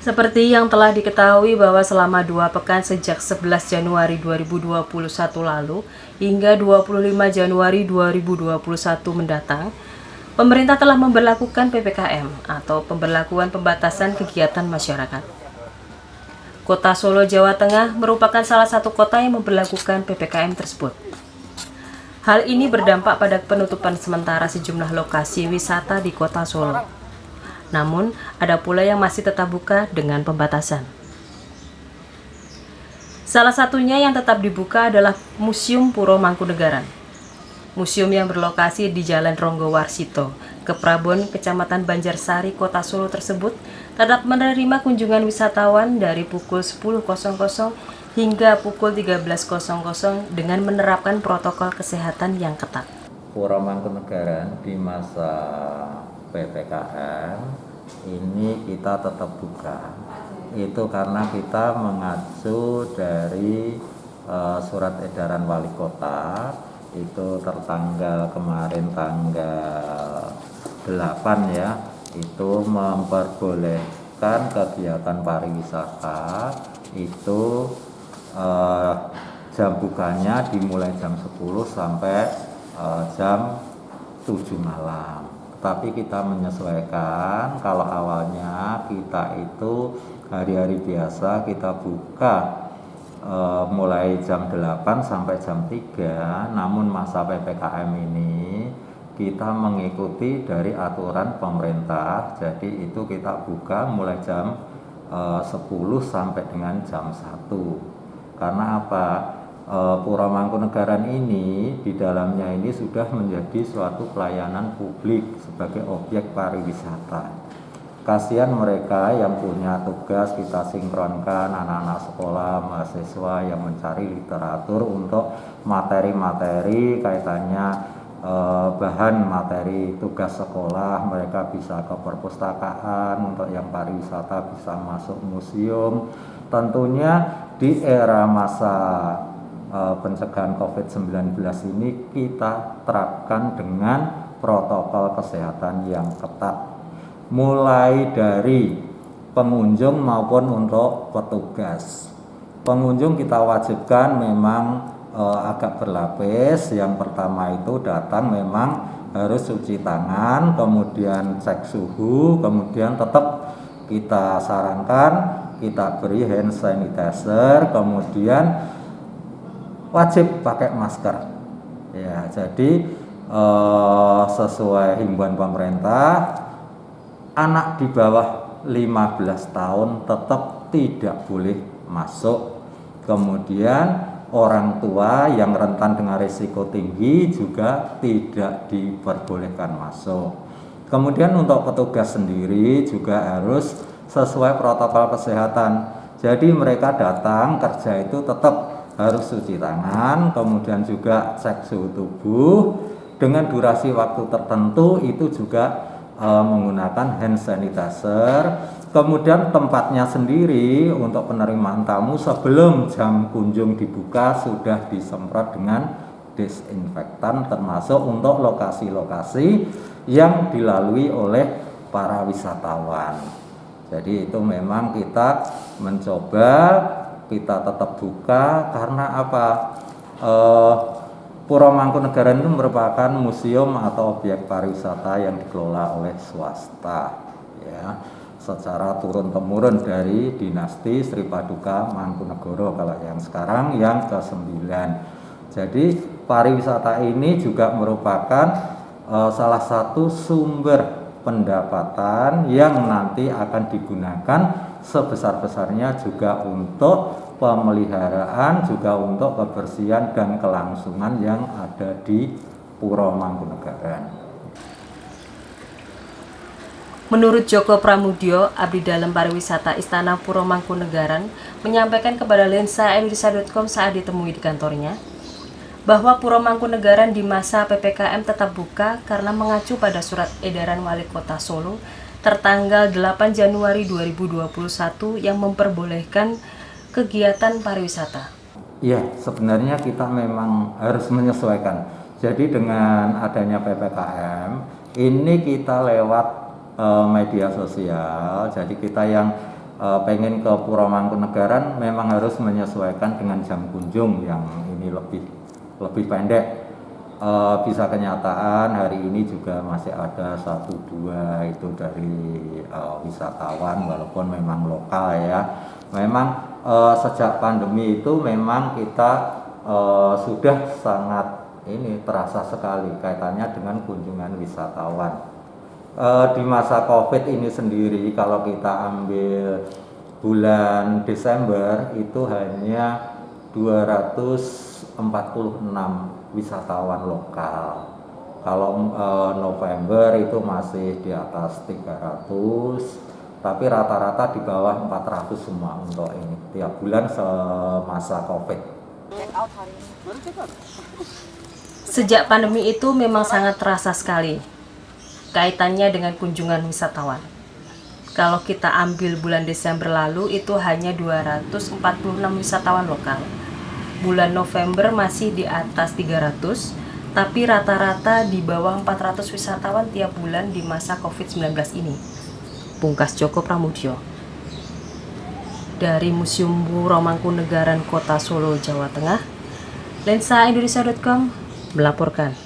Seperti yang telah diketahui bahwa selama 2 pekan sejak 11 Januari 2021 lalu hingga 25 Januari 2021 mendatang, pemerintah telah memberlakukan PPKM atau pemberlakuan pembatasan kegiatan masyarakat. Kota Solo, Jawa Tengah merupakan salah satu kota yang memberlakukan PPKM tersebut. Hal ini berdampak pada penutupan sementara sejumlah lokasi wisata di Kota Solo. Namun, ada pula yang masih tetap buka dengan pembatasan. Salah satunya yang tetap dibuka adalah Museum Puro Mangkunegaran. Museum yang berlokasi di Jalan Ronggo Warsito, Keprabon, Kecamatan Banjarsari, Kota Solo tersebut tetap menerima kunjungan wisatawan dari pukul 10.00 hingga pukul 13.00 dengan menerapkan protokol kesehatan yang ketat. Puro Mangkunegaran di masa PPKM ini kita tetap buka. Itu karena kita mengacu dari surat edaran wali kota itu tertanggal kemarin tanggal 8 ya, itu memperbolehkan kegiatan pariwisata itu jam bukanya dimulai jam 10 sampai jam 7 malam. Tapi kita menyesuaikan, kalau awalnya kita itu hari-hari biasa kita buka mulai jam 8 sampai jam 3, namun masa PPKM ini kita mengikuti dari aturan pemerintah, jadi itu kita buka mulai jam 10 sampai dengan jam 1. Karena apa? Puro Mangkunegaran ini di dalamnya ini sudah menjadi suatu pelayanan publik sebagai objek pariwisata. Kasihan mereka yang punya tugas kita sinkronkan anak-anak sekolah, mahasiswa yang mencari literatur untuk materi-materi kaitannya bahan materi tugas sekolah, mereka bisa ke perpustakaan, untuk yang pariwisata bisa masuk museum. Tentunya di era masa pencegahan COVID-19 ini kita terapkan dengan protokol kesehatan yang ketat, mulai dari pengunjung maupun untuk petugas. Pengunjung kita wajibkan memang agak berlapis. Yang pertama itu datang memang harus cuci tangan, kemudian cek suhu, kemudian tetap kita sarankan kita beri hand sanitizer, kemudian wajib pakai masker. Ya, jadi sesuai himbauan pemerintah, anak di bawah 15 tahun tetap tidak boleh masuk. Kemudian orang tua yang rentan dengan risiko tinggi juga tidak diperbolehkan masuk. Kemudian untuk petugas sendiri juga harus sesuai protokol kesehatan. Jadi mereka datang kerja itu tetap harus cuci tangan, kemudian juga cek suhu tubuh dengan durasi waktu tertentu, itu juga menggunakan hand sanitizer. Kemudian tempatnya sendiri untuk penerimaan tamu sebelum jam kunjung dibuka sudah disemprot dengan disinfektan, termasuk untuk lokasi-lokasi yang dilalui oleh para wisatawan. Jadi itu memang kita mencoba kita tetap buka karena apa? Puro Mangkunegaran itu merupakan museum atau objek pariwisata yang dikelola oleh swasta, ya, secara turun temurun dari dinasti Sri Paduka Mangkunegoro, kalau yang sekarang yang ke-9. Jadi pariwisata ini juga merupakan salah satu sumber pendapatan yang nanti akan digunakan sebesar-besarnya juga untuk pemeliharaan, juga untuk kebersihan dan kelangsungan yang ada di Puro Mangkunegaran. Menurut Joko Pramudyo, abdi dalam pariwisata Istana Puro Mangkunegaran, menyampaikan kepada lensa.indonesia.com saat ditemui di kantornya, bahwa Puro Mangkunegaran di masa PPKM tetap buka karena mengacu pada surat edaran Wali Kota Solo tertanggal 8 Januari 2021 yang memperbolehkan kegiatan pariwisata. Ya, sebenarnya kita memang harus menyesuaikan. Jadi dengan adanya PPKM, ini kita lewat media sosial, jadi kita yang pengen ke Pura Mangkunegaran memang harus menyesuaikan dengan jam kunjung yang ini lebih pendek. Bisa kenyataan hari ini juga masih ada 1-2 itu dari wisatawan walaupun memang lokal ya. Memang sejak pandemi itu memang kita sudah sangat ini terasa sekali kaitannya dengan kunjungan wisatawan. Di masa Covid ini sendiri kalau kita ambil bulan Desember itu hanya 246 wisatawan lokal. Kalau November itu masih di atas 300, tapi rata-rata di bawah 400 semua untuk ini tiap bulan semasa Covid. Sejak pandemi itu memang sangat terasa sekali kaitannya dengan kunjungan wisatawan. Kalau kita ambil bulan Desember lalu itu hanya 246 wisatawan lokal. Bulan November masih di atas 300, tapi rata-rata di bawah 400 wisatawan tiap bulan di masa COVID-19 ini. Pungkas Joko Pramudyo dari Museum Pura Mangkunegaran, Kota Solo, Jawa Tengah. Lensa Indonesia.com melaporkan.